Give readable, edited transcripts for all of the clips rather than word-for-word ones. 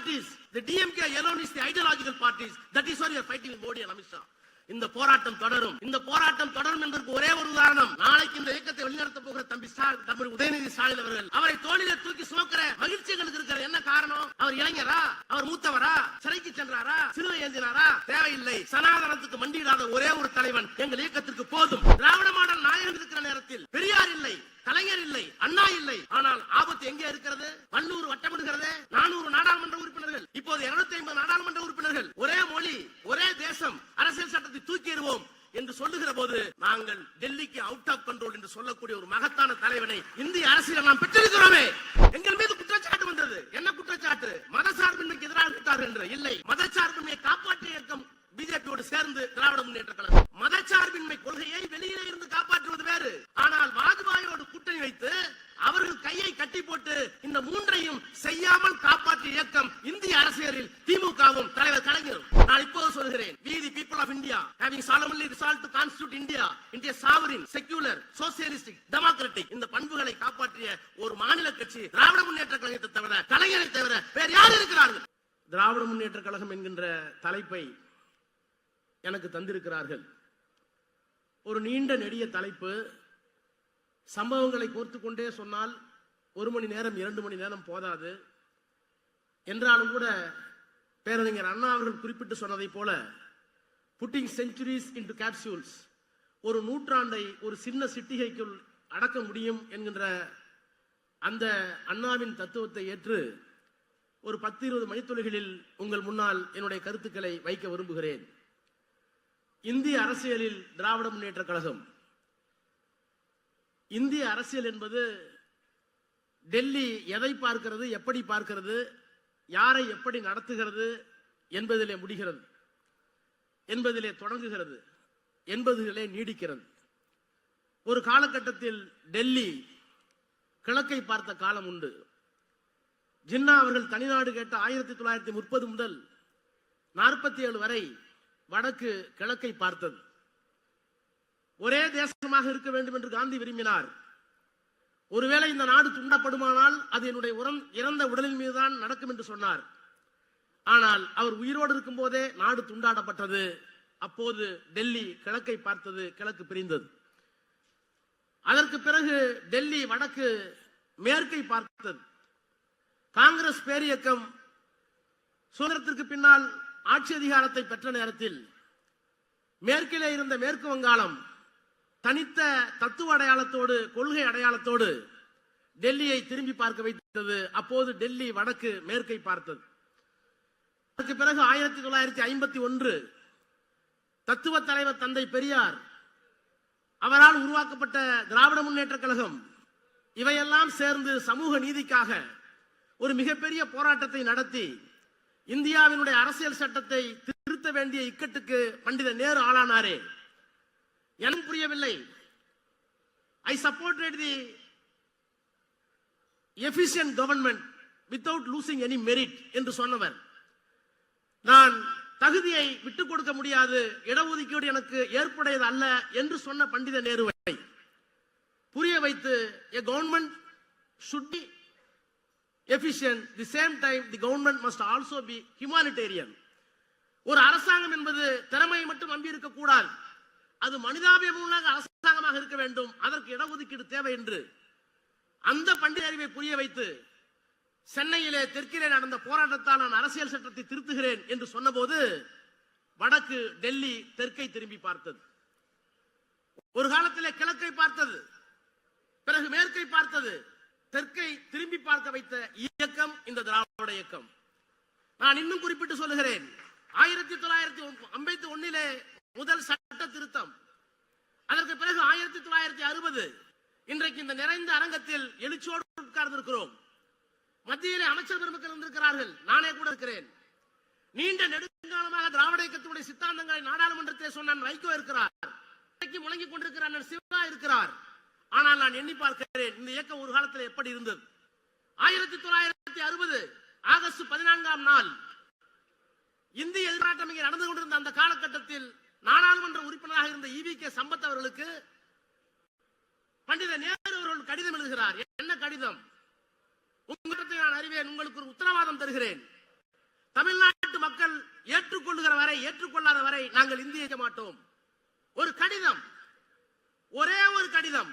parties, the DMK alone is the ideological parties. That is why you are fighting with Modi and Amit Shah. இந்த போராட்டம் தொடரும். இந்த போராட்டம் தொடரும் என்பதற்கு ஒரே ஒரு உதாரணம், நாளைக்கு இந்த இயக்கத்தை வழிநடத்த போகிற தம்பி உதயநிதி ஸ்டாலின் அவர்கள் அவரை தோளிலே தூக்கி சுமக்கிற மகிழ்ச்சி எங்களுக்கு இருக்கிற என்ன காரணம்? அவர் இளைஞரா? அவர் மூத்தவரா? சிறைக்கு சென்றாரா? சிலுவை ஏந்தினாரா? தேவையில்லை. சனாதனத்துக்கு மண்டியிடாத ஒரே ஒரு தலைவன் எங்கள் இயக்கத்திற்கு போதும். திராவிட மாடல் நாயகன் இருக்கிற நேரத்தில் பெரியார் இல்லை, கலைஞர் இல்லை, அண்ணா இல்லை. ஆனால் ஆபத்து எங்கே இருக்கிறது? வல்லூர் வட்டமிடுகிறது. 400 நாடாளுமன்ற உறுப்பினர்கள், இப்போது 250 நாடாளுமன்ற உறுப்பினர்கள், ஒரே மொழி, ஒரே தேசம், அரசியல் சட்டத்தை தூக்கிடுவோம் என்று சொல்லுகிற போது நாங்கள் டெல்லிக்கு அவுட் ஆஃப் கண்ட்ரோல் என்று சொல்லக்கூடிய ஒரு மகத்தான தலைவனை இந்திய அரசியல் நாம் பெற்றிருக்கிறோமே. எங்கள் மீது குற்றச்சாட்டு வந்தது. என்ன குற்றச்சாட்டு? மதசார்பின்மைக்கு எதிராக இருக்கிறார்கள் என்று. இல்லை, மதசார்பின்மையை காப்பாற்றிய இயக்கம் பிஜேபியோடு சேர்ந்து திராவிட முன்னேற்ற கழகம். மதச்சார்பின்மை கொள்கையை வெளியிலே இருந்து காப்பாற்றுவது வேறு. ஆனால் வாஜ்பாயோடு கூட்டணி வைத்து அவர்கள் கையை கட்டி போட்டு இந்த மூன்றையும் செய்யாமல் காப்பாற்றிய இயக்கம் இந்திய அரசியலில் திமுகவும் தலைவர் கலைஞரும். நான் இப்போது சொல்கிறேன், we the people of India having solemnly resolved to constitute India into a sovereign, secular, socialistic, democratic, இந்த பண்புகளை காப்பாற்றிய ஒரு மாநில கட்சி திராவிட முன்னேற்ற கழகத்தை தவிர, கலைஞரை தவிர வேறு யார் இருக்கிறார்கள்? திராவிட முன்னேற்ற கழகம் என்கின்ற தலைப்பை எனக்கு தந்திருக்கிறார்கள். ஒரு நீண்ட நெடிய தலைப்பு. சம்பவங்களை கோர்த்துக் கொண்டே சொன்னால் 1 மணி நேரம் 2 மணி நேரம் போதாது. என்றாலும் கூட பேரறிஞர் அண்ணா அவர்கள் குறிப்பிட்டு சொன்னதை போல புட்டிங் செஞ்சுரிஸ் இன்டு கேப்சூல்ஸ், ஒரு நூற்றாண்டை ஒரு சின்ன சிட்டிகைக்குள் அடக்க முடியும் என்கின்ற அந்த அண்ணாவின் தத்துவத்தை ஏற்று ஒரு 10-20 மணித்துளிகளில் உங்கள் முன்னால் என்னுடைய கருத்துக்களை வைக்க விரும்புகிறேன். இந்திய அரசியலில் திராவிட முன்னேற்ற கழகம், இந்திய அரசியல் என்பது டெல்லி எதை பார்க்கிறது, எப்படி பார்க்கிறது, யாரை எப்படி நடத்துகிறது என்பதிலே முடிகிறது, என்பதிலே தொடங்குகிறது, என்பதிலே நீடிக்கிறது. ஒரு காலகட்டத்தில் டெல்லி கிழக்கை பார்த்த காலம் உண்டு. ஜின்னா அவர்கள் தனிநாடு கேட்ட 1930 முதல் 47 வரை வடக்கு கிழக்கை பார்த்தது. ஒரே தேசமாக இருக்க வேண்டும் என்று காந்தி விரும்பினார். ஒருவேளை இந்த நாடு துண்டப்படுமானால் அது என்னுடைய இறந்த உடலின் மீதுதான் நடக்கும் என்று சொன்னார். ஆனால் அவர் உயிரோடு இருக்கும் போதே நாடு துண்டாடப்பட்டது. அப்போது டெல்லி கிழக்கை பார்த்தது, கிழக்கு பிரிந்தது. அதற்கு பிறகு டெல்லி வடக்கு மேற்கை பார்த்தது. காங்கிரஸ் பேரியக்கம் சுதந்திரத்திற்கு பின்னால் ஆட்சி அதிகாரத்தை பெற்ற நேரத்தில் மேற்கிலே இருந்த மேற்கு வங்காளம் தனித்த தத்துவ அடையாளத்தோடு, கொள்கை அடையாளத்தோடு டெல்லியை திரும்பி பார்க்க வைத்தது. அப்போது டெல்லி வடக்கு மேற்கை பார்த்தது. அதற்கு பிறகு 1951 தத்துவ தலைவர் தந்தை பெரியார் அவரால் உருவாக்கப்பட்ட திராவிட முன்னேற்ற கழகம், இவையெல்லாம் சேர்ந்து சமூக நீதிக்காக ஒரு மிகப்பெரிய போராட்டத்தை நடத்தி இந்தியாவினுடைய அரசியல் சட்டத்தை திருத்த வேண்டிய இக்கட்டுக்கு பண்டித நேரு ஆளானாரே. எனக்கு புரியவில்லை. I supported the efficient government without losing any merit என்று சொன்னவர். நான் தகுதியை விட்டுக் கொடுக்க முடியாது, இடஒதுக்கீடு எனக்கு ஏற்புடையது அல்ல என்று சொன்ன பண்டித நேருவை புரிய வைத்து, a government should be efficient, the same time the government must also be humanitarian. ஒரு அரசாங்கம் என்பது திறமையை மட்டும் நம்பி இருக்க கூடாது, அது மனிதாபிமான அரசாங்கமாக இருக்க வேண்டும், அதற்கு இடஒதுக்கீடு தேவை என்று அந்த பண்டித அறிவை புரிய வைத்து சென்னையிலே தெற்கிலே நடந்த போராட்டத்தால் நான் அரசியல் சட்டத்தை திருத்துகிறேன் என்று சொன்னபோது வடக்கு டெல்லி தெற்கை திரும்பி பார்த்தது. ஒரு காலத்திலே கிழக்கை பார்த்தது, பிறகு மேற்கை பார்த்தது. தெற்கை திரும்பி பார்க்க வைத்த இயக்கம் இந்த திராவிட இயக்கம். நான் இன்னும் குறிப்பிட்டு சொல்லுகிறேன், 1951 முதல் சட்ட திருத்தம், அதற்கு பிறகு 1960 இன்றைக்கு இந்த நிறைந்த அரங்கத்தில் எழுச்சியோடு உட்கார்ந்திருக்கிறோம். மத்தியிலே அமைச்சர் பெருமக்கள் இருந்திருக்கிறார்கள், நானே கூட இருக்கிறேன். நீண்ட நெடுங்காலமாக திராவிட இயக்கத்துடைய சித்தாந்தங்களை நாடாளுமன்றத்தில் சொன்ன வைகோ இருக்கிறார், முழங்கிக் கொண்டிருக்கிறார் சிவா இருக்கிறார். ஆனால் நான் எண்ணி பார்க்கிறேன், இந்த இயக்கம் ஒரு காலத்தில் எப்படி இருந்தது. 1960 ஆகஸ்ட் 14ஆம் நாள் இந்திய எதிர்பார்ட்டம் இங்கே நடந்து கொண்டிருந்த அந்த காலகட்டத்தில் நாடாளுமன்ற உறுப்பினராக இருந்த EVK சம்பத் அவர்களுக்கு பண்டித நேரு அவர்கள் கடிதம் எழுதுகிறார். என்ன கடிதம்? உங்களுக்கு நான் அறிவேன், உங்களுக்கு ஒரு உத்தரவாதம் தருகிறேன். தமிழ்நாட்டு மக்கள் ஏற்றுக்கொள்ளுகிற வரை, ஏற்றுக்கொள்ளாத வரை நாங்கள் இந்திய மாட்டோம். ஒரு கடிதம், ஒரே ஒரு கடிதம்.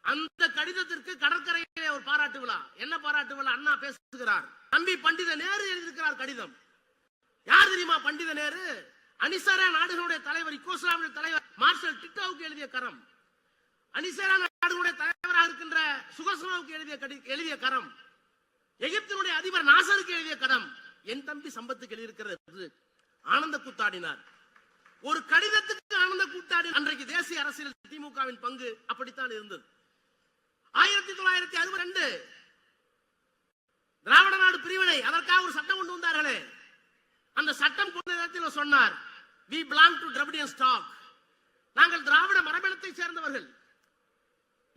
அந்த கடிதத்திற்கு கடற்கரையிலே ஒரு பாராட்டு விழா. என்ன பாராட்டு விழா? அண்ணா பேசுகிறார். தம்பி பண்டித நேரு எழுதியிருக்கிறார் கடிதம். யார் தெரியுமா பண்டித நேரு? அணிசரா நாடுகளுடைய தலைவர், யுகோஸ்லாவிய தலைவர் மார்ஷல் டிட்டோவுக்கு எழுதிய கரம். அணிசரா நாடுகளுடைய தலைவராக இருக்கின்ற சுகஸ்லாவுக்கு எழுதிய கரம். எகிப்தினுடைய அதிபர் நாசருக்கு எழுதிய கரம் என் தம்பி சம்பத்துக்கு எழுதியிருக்கிறது. ஆனந்த கூத்தாடினார். ஒரு கடிதத்துக்கு ஆனந்த கூத்தாடி. அன்றைக்கு தேசிய அரசியல் திமுகவின் பங்கு அப்படித்தான் இருந்தது. 1962 திராவிட நாடு பிரிவினை, அதற்காக ஒரு சட்டம் கொண்டு வந்தார்களே. அந்த சட்டம் கொண்ட நேரத்தில் சொன்னார், we belong to Dravidian stock. நாங்கள் திராவிட மரபினத்தை சேர்ந்தவர்கள்.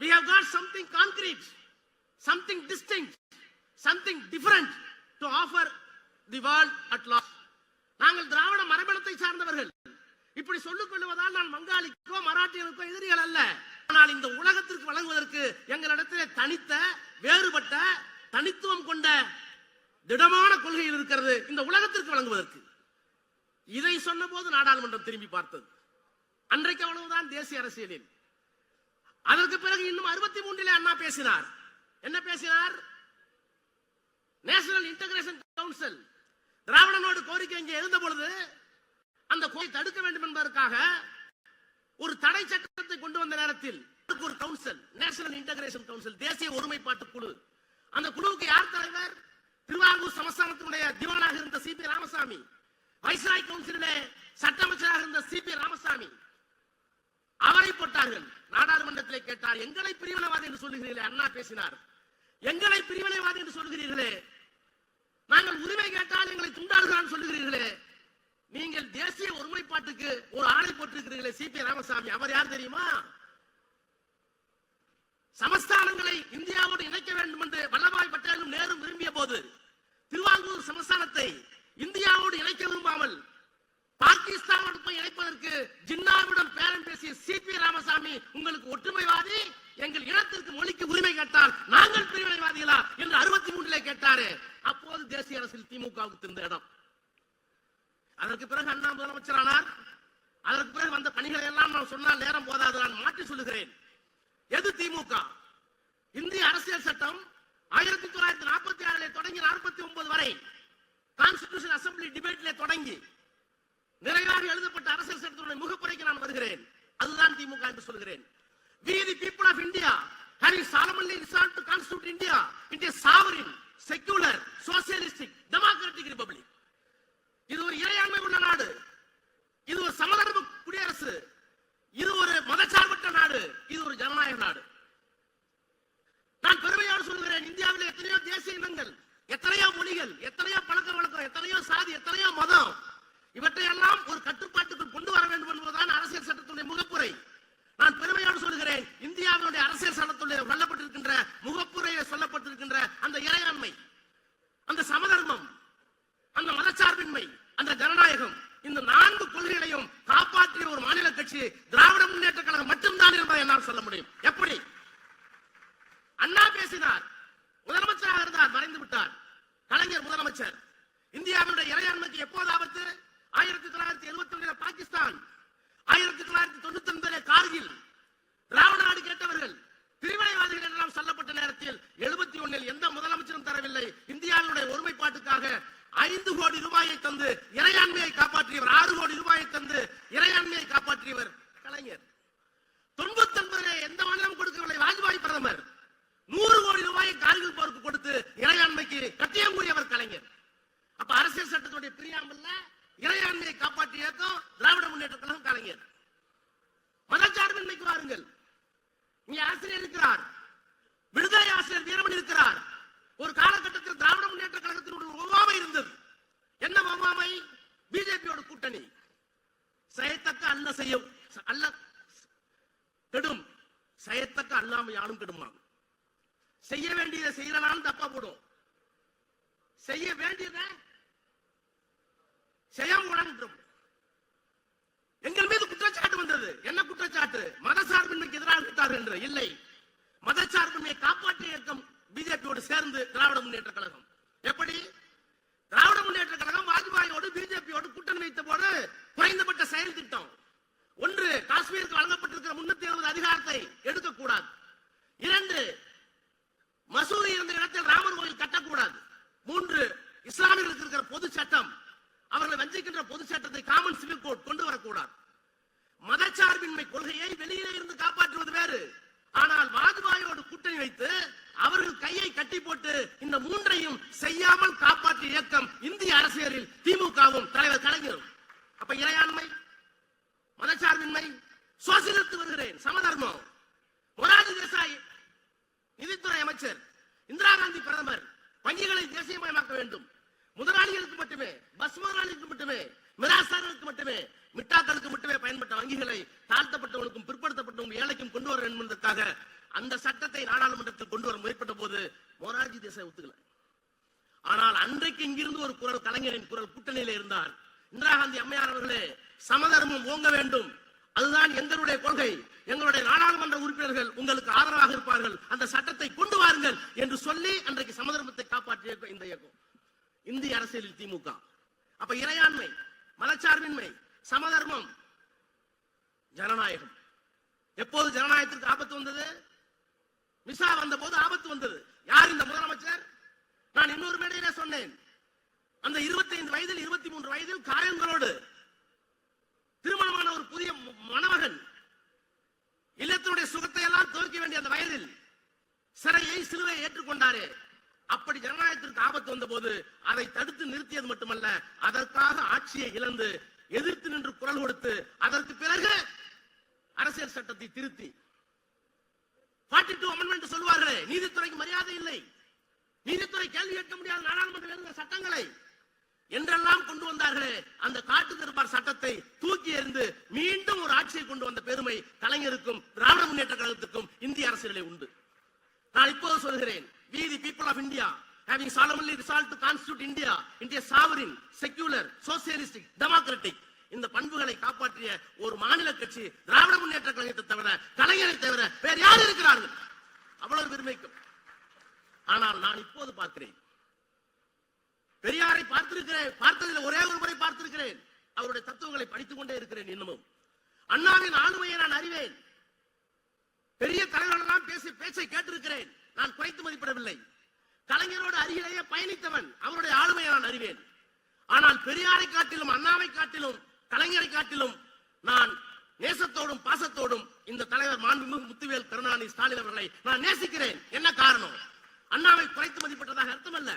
we have got something concrete, something distinct, something different to offer the world at large. நாங்கள் திராவிட மரபினத்தை சார்ந்தவர்கள். இப்படி சொல்லிக் கொள்வதால் நான் வங்காளிக்கோ மராட்டியனுக்கோ எதிரிகள் அல்ல. ஆனால் இந்த உலகத்திற்கு வழங்குவதற்கு எங்களிடத்திலே தனித்த, வேறுபட்ட, தனித்துவம் கொண்ட திடமான கொள்கைகள் இருக்கிறது இந்த உலகத்திற்கு வழங்குவதற்கு. இதை சொன்ன போது நாடாளுமன்றம் திரும்பி பார்த்தது. அன்றைக்கு அவ்வளவுதான் தேசிய அரசியலில். அதற்கு பிறகு இன்னும் 63 அண்ணா பேசினார். என்ன பேசினார்? நேஷனல் இன்டகிரேஷன் கவுன்சில் திராவிடனோடு கோரிக்கை இங்கே இருந்த பொழுது அந்த கோரிக்கை தடுக்க வேண்டும் என்பதற்காக ஒரு தடை சட்டத்தை கொண்டு வந்த நேரத்தில் ஒரு கவுன்சில், நேஷனல் இன்டகிரேஷன் கவுன்சில், தேசிய ஒருமைப்பாட்டு குழு. அந்த குழுவுக்கு யார் தலைவர்? திருவாரூர் சமஸ்தானத்தினுடைய திவானாக இருந்த சிபி ராமசாமி, வைஸ்ராய் கவுன்சிலே சட்ட அமைச்சராக இருந்த சிபி ராமசாமி. அவரை போட்டார்கள். நாடாளுமன்றத்திலே கேட்டார், எங்களை பிரிவினைவாதி என்று சொல்லுகிறீர்களே. அண்ணா பேசினார், எங்களை பிரிவினைவாதி என்று சொல்லுகிறீர்களே, நாங்கள் உரிமை கேட்டால் எங்களை துண்டாடுகிறான் சொல்லுகிறீர்களே, நீங்கள் தேசிய ஒருமைப்பாட்டுக்கு ஒரு ஆணை போட்டிருக்கிறீர்களே சிபி ராமசாமி, அவர் யார் தெரியுமா? சமஸ்தானங்களை இந்தியாவோடு இணைக்க வேண்டும் என்று வல்லபாய் பட்டேலும் நேரும் விரும்பிய போது திருவாங்கூர் சமஸ்தானத்தை இந்தியாவோடு இணைக்க விரும்பாமல் பாகிஸ்தானோடு போய் இணைப்பதற்கு ஜின்னாவிடம் பேரம் பேசிய சிபி ராமசாமி, உங்களுக்கு ஒற்றுமைவாதி, எங்கள் இனத்திற்கு மொழிக்கு உரிமை கேட்டால் நாங்கள் பிரிவினைவாதிகளா என்று 63 கேட்டாரு. அப்போது தேசிய அரசியல் திமுகவுக்கு இருந்த இடம். அதற்கு பிறகு அண்ணா முதலமைச்சரானார். அதற்கு பிறகு வந்த பணிகளை எல்லாம் நான் சொன்னால் நேரம் போதாது, நான் மாற்றி சொல்லுகிறேன். எது திமுக? இந்திய அரசியல் சட்டம் 1946 தொடங்கி 49 வரை கான்ஸ்டிடியூஷன் அசம்பிளி டிபேட்ல தொடங்கி நிறைவாக எழுதப்பட்ட அரசியல் சட்டத்துடைய முகப்புரைக்கு நான் வருகிறேன். அதுதான் திமுக என்று சொல்கிறேன். We the people of India having solemnly resolved to constitute India into a sovereign, secular, socialistic, democratic republic. இது ஒரு இறையாண்மை உள்ள நாடு, இது ஒரு சமதர்ம குடியரசு, இது ஒரு மதச்சார்பற்ற நாடு, இது ஒரு ஜனநாயக நாடு. நான் பெருமையோடு சொல்கிறேன், இந்தியாவில் எத்தனையோ தேசிய இனங்கள், எத்தனையோ மொழிகள், எத்தனையோ பழக்க வழக்கம், எத்தனையோ சாதி, எத்தனையோ மதம், இவற்றையெல்லாம் ஒரு கட்டுப்பாட்டுக்குள் கொண்டு வர வேண்டும் என்பதுதான் அரசியல் சட்டத்துடைய முகப்புரை. நான் பெருமையோடு சொல்கிறேன், இந்தியாவினுடைய அரசியல் சட்டத்துடைய சொல்லப்பட்டிருக்கின்ற முகப்புரையில் சொல்லப்பட்டிருக்கின்ற அந்த இறையாண்மை, அந்த சமதர்மம், அந்த மதச்சார்பின்மை, அந்த ஜனநாயகம், இந்த 4 கொள்கைகளையும் காப்பாற்றிய ஒரு மாநில கட்சி திராவிட முன்னேற்ற கழகம் மட்டும்தான் என்பதை என்னால் சொல்ல முடியும். எப்படி? அண்ணா பேசினார், முதலமைச்சராக இருந்தார், மறைந்து விட்டார். கலைஞர் முதலமைச்சர். இந்தியாவினுடைய இறையாண்மைக்கு எப்போது ஆபத்து? 1971 பாகிஸ்தான், 1999 கார்கில், திராவிட நாடு கேட்டவர்கள், பிரிவினைவாதிகள் என்றெல்லாம் சொல்லப்பட்ட நேரத்தில் 71 எந்த முதலமைச்சரும் தரவில்லை. இந்தியாவினுடைய ஒருமைப்பாட்டுக்காக 5 கோடி ரூபாயை தந்து இறையாண்மையை காப்பாற்றியவர், 6 கோடி ரூபாயை தந்து இறையாண்மையை காப்பாற்றியவர் கலைஞர். 99 எந்த மாநிலம் கொடுக்கவில்லை. வாஜ்பாய் பிரதமர் 100 கோடி ரூபாயை கார்கில் போருக்கு கொடுத்து இறையாண்மைக்கு கட்டியம் கூறியவர் கலைஞர். அப்ப அரசியல் சட்டத்துடைய பிரியாமல்ல இறையாண்மையை காப்பாற்றிய இயக்கம் திராவிட முன்னேற்ற கழகம், கலைஞர். மதச்சார்பின்மைக்கு வாருங்கள். இங்கே ஆசிரியர் இருக்கிறார், விடுதலை ஆசிரியர் வீரமணி இருக்கிறார். ஒரு காலகட்டத்தில் திராவிட முன்னேற்ற கழகத்தினுடைய ஒவ்வாமை இருந்தது. என்ன ஒவ்வாமை? பிஜேபியோட கூட்டணி. செய்யத்தக்க அல்ல செய்யும் அல்ல கெடும், செய்யத்தக்க அல்லாம யாரும் கெடுமா. செய்ய வேண்டியதை செய்யலாம் தப்பா போடும், செய்ய வேண்டியதை செய்யாம உணர்ந்துடும். எங்கள் மீது குற்றச்சாட்டு வந்தது. என்ன குற்றச்சாட்டு? மதச்சார்பின்மைக்கு எதிராக விட்டார்கள் என்று. இல்லை, மதச்சார்பின்மையை காப்பாற்றிய இயக்கம் பிஜேபியோடு சேர்ந்து திராவிட முன்னேற்ற கழகம். எப்படி? திராவிட முன்னேற்ற கழகம் சட்டத்தை எடுக்கக்கூடாது. 2, மசூதி இருந்த இடத்தில் ராமர் கோயில் கட்டக்கூடாது. 3, இஸ்லாமியர்களுக்கு இருக்கிற பொது சட்டம், அவர்களை வஞ்சிக்கின்ற பொது சட்டத்தை காமன் சிவில் கோட் கொண்டு வரக்கூடாது. மதச்சார்பின்மை கொள்கையை வெளியிலே இருந்து காப்பாற்றுவது வேறு. ஆனால் வாஜ்பாயோடு கூட்டணி வைத்து அவர்கள் கையை கட்டி போட்டு இந்த 3ஐயும் செய்யாமல் காப்பாற்றிய இயக்கம் இந்திய அரசியலில் திமுகவும் தலைவர் கலைஞரும். அப்ப இறையாண்மை, மதச்சார்பின்மை, சோசியலிஸ்ட் வருகிறேன், சமதர்மம், மொரார்ஜி தேசாய் நிதித்துறை அமைச்சர், இந்திரா காந்தி பிரதமர், வங்கிகளை தேசியமயமாக்க வேண்டும், முதலாளிகளுக்கு மட்டுமே, பஸ் முதலாளிகளுக்கு மட்டுமே, மிராசார்களுக்கு மட்டுமே, மிட்டாக்களுக்கு மட்டுமே பயன்பட்ட வங்கிகளை தாழ்த்தப்பட்டவர்களுக்கும் பிற்படுத்தப்பட்டவங்களுக்கும் ஏழைக்கும் கொண்டு வர வேண்டும் என்பதற்காக அந்த சட்டத்தை நாடாளுமன்றத்தில் கொண்டு வர முயற்பட்ட போது மொரார்ஜி தேசாய் ஒத்துக்கல. ஆனால் அன்றைக்கு இங்கிருந்து ஒரு குரல், கலைஞரின் குரல் கூட்டணியிலே இருந்தார். இந்திரா காந்தி அம்மையார் அவர்களே, சமதர்மம் ஓங்க வேண்டும், அதுதான் எங்களுடைய கொள்கை, எங்களுடைய நாடாளுமன்ற உறுப்பினர்கள் உங்களுக்கு ஆதரவாக இருப்பார்கள், அந்த சட்டத்தை கொண்டு வாருங்கள் என்று சொல்லி அன்றைக்கு சமதர்மத்தை காப்பாற்றிய இந்த இயக்கம் இந்திய அரசியலில் திமுக. அப்ப இறையாண்மை, மதச்சார்பின்மை, சமதர்மம், ஜனநாயகம். எப்போது ஜனநாயகத்திற்கு ஆபத்து வந்தது? மிசா வந்த போது ஆபத்து வந்தது. யார் இந்த முதலமைச்சர்? நான் இன்னொரு மேடையிலே சொன்னேன், அந்த 25 வயதில் 23 வயதில் காயங்களோடு திருமணமான ஒரு புதிய மணமகன் இல்லத்தினுடைய சுகத்தை எல்லாம் துவக்க வேண்டிய அந்த வயதில் சிறையை சிலுவையை ஏற்றுக்கொண்டாரே, அப்படி ஜனநாயகத்திற்கு ஆபத்து வந்த போது அதை தடுத்து நிறுத்தியது மட்டுமல்ல, அதற்காக ஆட்சியை இழந்து எதிர்த்து நின்று குரல் கொடுத்து அதற்கு பிறகு அரசியல் சட்டத்தை திருத்தி 42 அமெண்ட்மெண்ட் சொல்வார்களே, நீதித்துறைக்கு மரியாதை இல்லை, நீதித்துறை கேள்வி கேட்க முடியாத நாடாளுமன்ற இருந்த சட்டங்களை என்றெல்லாம் கொண்டு வந்தார்களே, அந்த காட்டு தர்பார் சட்டத்தை தூக்கி எறிந்து மீண்டும் ஒரு ஆட்சியை கொண்டு வந்த பெருமை கலைஞருக்கும் திராவிட முன்னேற்ற கழகத்துக்கும் இந்திய அரசியலிலே உண்டு. நான் இப்போது சொல்கிறேன், we the people of India having solemnly resolved to constitute India into a sovereign, secular, socialistic, democratic, இந்த பண்புகளை காப்பாற்றிய ஒரு மாநில கட்சி திராவிட முன்னேற்ற கழகத்தை தவிர, கலைஞரை தவிர வேறு யார் இருக்கிறார்கள்? அவ்வளவு பெருமைக்கும். ஆனால் நான் இப்போது பார்க்கிறேன், பெரியாரை பார்த்திருக்கிறேன், பார்த்ததில் ஒரே ஒரு முறை பார்த்திருக்கிறேன், அவருடைய தத்துவங்களை படித்துக் கொண்டே இருக்கிறேன். இன்னமும் அண்ணாவின் ஆளுமையை நான் அறிவேன், பெரிய தலைவர்களெல்லாம் பேச்சை கேட்டிருக்கிறேன், நான் குறைத்து மதிப்பிடவில்லை. கலைஞரோடு அருகிலேயே பயணித்தவன், அவருடைய ஆளுமையை நான் அறிவேன். ஆனால் பெரியாரை காட்டிலும், அண்ணாவை காட்டிலும், கலைஞரை காட்டிலும் நான் நேசத்தோடும் பாசத்தோடும் இந்த தலைவர் மாண்புமிகு முத்துவேல் கருணாநிதி ஸ்டாலின் அவர்களை நான் நேசிக்கிறேன். என்ன காரணம்? அண்ணாவை குறைத்து மதிப்பிட்டதாக அர்த்தம் அல்ல,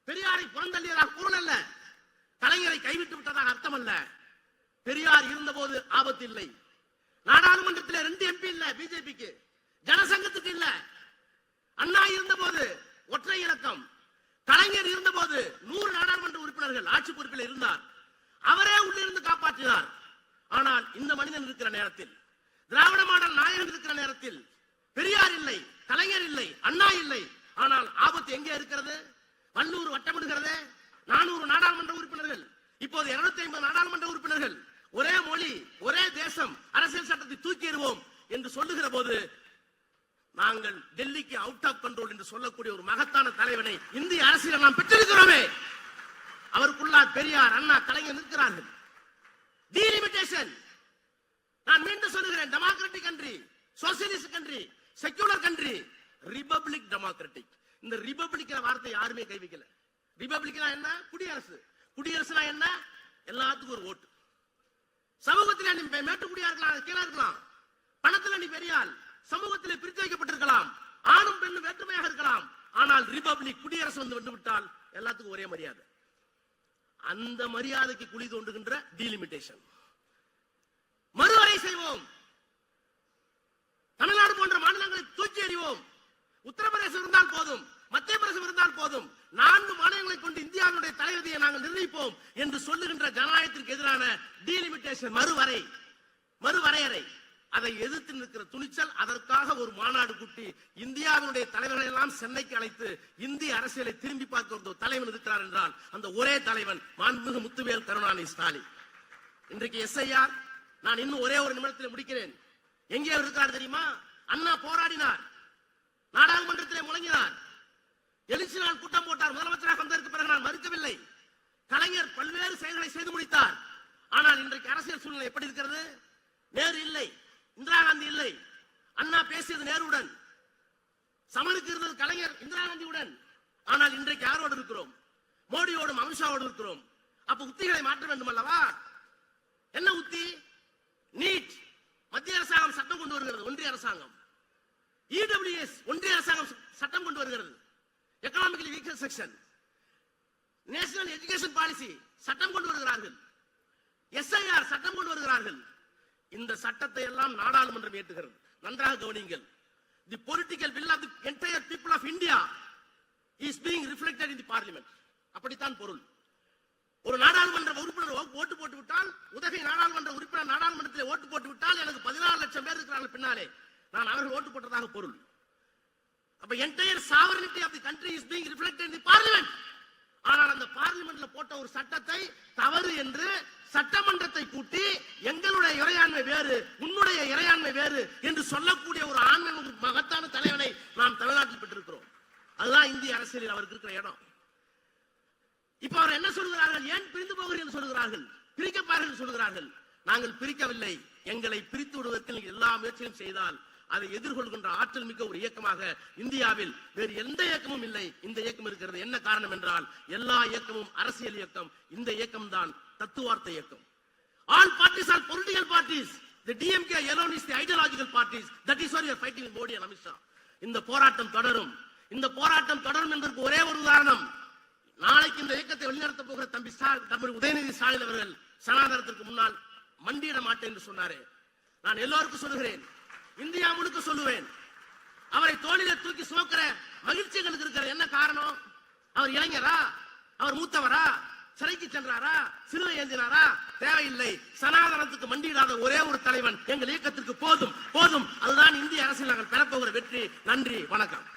பெரியாரை புறந்தள்ளியதாக பொருள் அல்ல, கலைஞரை கைவிட்டு விட்டதாக அர்த்தம் அல்ல. பெரியார் இருந்தபோது ஆபத்து இல்லை, நாடாளுமன்றத்தில் 2 MP இல்ல பிஜேபிக்கு, ஜனசங்கத்துக்கு இல்ல. அண்ணா இருந்தபோது ஒற்றை இலக்கம், கலைஞர் இருந்தபோது 100 நாடாளுமன்ற உறுப்பினர்கள் ஆட்சி பொறுப்பில் இருந்தார், அவரே உள்ளிருந்து காப்பாற்றினார். ஆனால் இந்த மனிதன் இருக்கிற நேரத்தில், திராவிட மாடல் நாயகன் இருக்கிற நேரத்தில் பெரியார் இல்லை, கலைஞர் இல்லை, அண்ணா இல்லை. ஆனால் ஆபத்து எங்கே இருக்கிறது? வல்லூர் வட்டமிடுகிறது. 400 நாடாளுமன்ற உறுப்பினர்கள், இப்போது 250 நாடாளுமன்ற உறுப்பினர்கள், ஒரே மொழி, ஒரே தேசம், அரசியல் சட்டத்தை தூக்கி எறிவோம் என்று சொல்லுகிற போது நாங்கள் டெல்லிக்கு அவுட் ஆஃப் கண்ட்ரோல் என்று சொல்லக்கூடிய ஒரு மகத்தான தலைவனை இந்திய அரசியல் நாம் பெற்றிருக்கிறோமே, அவருக்குள்ளார் பெரியார், அண்ணா, கலைஞர் இருக்கிறார்கள். டீலிமிட்டேஷன், நான் மீண்டும் சொல்லுகிறேன், democratic country, socialist country, secular country, republic democratic. இந்த ரிபப்ளிக் வார்த்தை யாருமே கை வைக்கல. ரிபப்ளிக்னா என்ன? குடியரசு. குடியரசுனா என்ன? எல்லாத்துக்கும் ஒரு ஓட்டு. சமூகத்தில் நீ மேட்டுக்குடியா இருக்கலாம், கீழே இருக்கலாம், பணத்தில் நீ பெரியாள், சமூகத்தில் பிரித்து வைக்கப்பட்டிருக்கலாம், ஆணும் பெண்ணும் வேற்றுமையாக இருக்கலாம். ஆனால் ரிபப்ளிக், குடியரசு வந்து விட்டால் எல்லாத்துக்கும் ஒரே மரியாதை. அந்த மரியாதைக்கு குழி தோண்டுகின்ற டீலிமிட்டேஷன். மறுவரை செய்வோம், தமிழ்நாடு போன்ற மாநிலங்களை தூக்கி எறிவோம். உத்தரப்பிரதேசம் இருந்தால் போதும், மத்திய பிரதேசம் இருந்தால் போதும், 4 மாநிலங்களை கொண்டு இந்தியாவுடைய தலைவிதியை நாங்கள் நிர்ணயிப்போம் என்று சொல்லுகின்ற ஜனநாயகத்திற்கு எதிரான டீலிமிட்டேஷன், மறுவரையறை, அதை எதிர்த்து நிற்கிற துணிச்சல். அதற்காக ஒரு மாநாடு கூட்டி இந்தியாவுடைய தலைவர்களை எல்லாம் சென்னைக்கு அழைத்து இந்திய அரசியலை திரும்பி பார்க்க ஒரு தலைவன் இருக்கிறார் என்றால் அந்த ஒரே தலைவன் மாண்புமிகு முத்துவேல் கருணாநிதி ஸ்டாலின். இன்றைக்கு SIR, நான் இன்னும் ஒரே ஒரு நிமிடத்தில் முடிக்கிறேன். எங்கே இருக்கிறார் தெரியுமா? அண்ணா போராடினார், நாடாளுமன்றத்திலே முழங்கினார், எழுச்சி நாள் கூட்டம் போட்டார், முதலமைச்சராக வந்ததற்கு பிறகு நான் மறுக்கவில்லை. கலைஞர் பல்வேறு செயல்களை செய்து முடித்தார். ஆனால் இன்றைக்கு அரசியல் சூழ்நிலை எப்படி இருக்கிறது? நேரு இல்லை, இந்திரா காந்தி இல்லை, அண்ணா பேசியது நேருடன், சமனுக்கு இருந்தது கலைஞர் இந்திரா காந்தியுடன். ஆனால் இன்றைக்கு யாரோடு இருக்கிறோம்? மோடியோடும் அமித்ஷாவோடு இருக்கிறோம். அப்ப உத்திகளை மாற்ற வேண்டும் அல்லவா? என்ன உத்தி? நீட் மத்திய அரசாங்கம் சட்டம் கொண்டு வருகிறது, ஒன்றிய அரசாங்கம். இடபிள்யூஎஸ் ஒன்றிய அரசாங்கம் சட்டம் கொண்டு வருகிறது, economically weaker section. National education policy சட்டம் கொண்டு வருகிறார்கள், எஸ்ஐஆர் சட்டம் கொண்டு வருகிறார்கள். இந்த சட்டத்தை எல்லாம் நாடாளுமன்றம் ஏற்றுகிறது. நன்றாக கவனியுங்கள். The political will of the entire people of India is being reflected in the parliament. அப்படித்தான் பொருள். ஒரு நாடாளுமன்ற உறுப்பினர் ஓட்டு போட்டு விட்டால், உதகை நாடாளுமன்ற உறுப்பினர் நாடாளுமன்றத்தில் ஓட்டு போட்டு விட்டால் எனக்கு 14 லட்சம் பேர் இருக்கிறார்கள் பின்னாலே, நான் அவர்கள் ஓட்டு போட்டதாக பொருள். அப்ப entire sovereignty of the country is being reflected in the parliament. ஆனால் அந்த பார்லிமெண்ட்ல போட்ட ஒரு சட்டத்தை தவறு என்று சட்டமன்றத்தை கூட்டி எங்களுடைய இறையாண்மை வேறு, உன்னுடைய இறையாண்மை வேறு என்று சொல்லக்கூடிய ஒரு ஆண்மை மகத்தான தலைவனை நாம் தமிழ்நாட்டில் பெற்றிருக்கிறோம். அதுதான் இந்திய அரசியலில் அவருக்கு இருக்கிற இடம். இப்ப அவர் என்ன சொல்கிறார்கள்? ஏன் பிரிந்து போகிறீர்கள் சொல்கிறார்கள், பிரிக்கப்பார்கள் என்று சொல்கிறார்கள். நாங்கள் பிரிக்கவில்லை. எங்களை பிரித்து விடுவதற்கு நீங்கள் எல்லா முயற்சியும் செய்தால் அதை எதிர்கொள்கின்ற ஆற்றல் மிக்க ஒரு இயக்கமாக இந்தியாவில் வேறு எந்த இயக்கமும் இல்லை. இந்த இயக்கம் இருக்கிறது. என்ன காரணம் என்றால் எல்லா இயக்கமும் அரசியல் இயக்கம். இந்த இயக்கம் தான் தத்துவார்த்த இயக்கம். All parties are political parties. The DMK alone is the ideological parties. That is why you are fighting with Modi and Amit Shah. இந்த போராட்டம் தொடரும். இந்த போராட்டம் தொடரும் என்பதற்கு ஒரே ஒரு உதாரணம். நாளைக்கு இந்த இயக்கத்தை வழிநடத்த போகிற தம்பி உதயநிதி ஸ்டாலின் அவர்கள் சனாதனத்திற்கு முன்னால் மண்டியிட மாட்டேன் என்று சொன்னாரே. நான் எல்லோருக்கும் சொல்லுகிறேன், இந்தியா முழுக்க சொல்லுவேன், அவரை தோளிலே தூக்கி சுமக்கிற மகிழ்ச்சி எங்களுக்கு இருக்கிற என்ன காரணம்? அவர் இளைஞரா? அவர் மூத்தவரா? சிறைக்கு சென்றாரா? சிலுவை ஏந்தினாரா? தேவையில்லை. சனாதனத்துக்கு மண்டியிடாத ஒரே ஒரு தலைவன் எங்கள் இயக்கத்திற்கு போதும். அதுதான் இந்திய அரசியல் நாங்கள் பெறப்போகிற வெற்றி. நன்றி, வணக்கம்.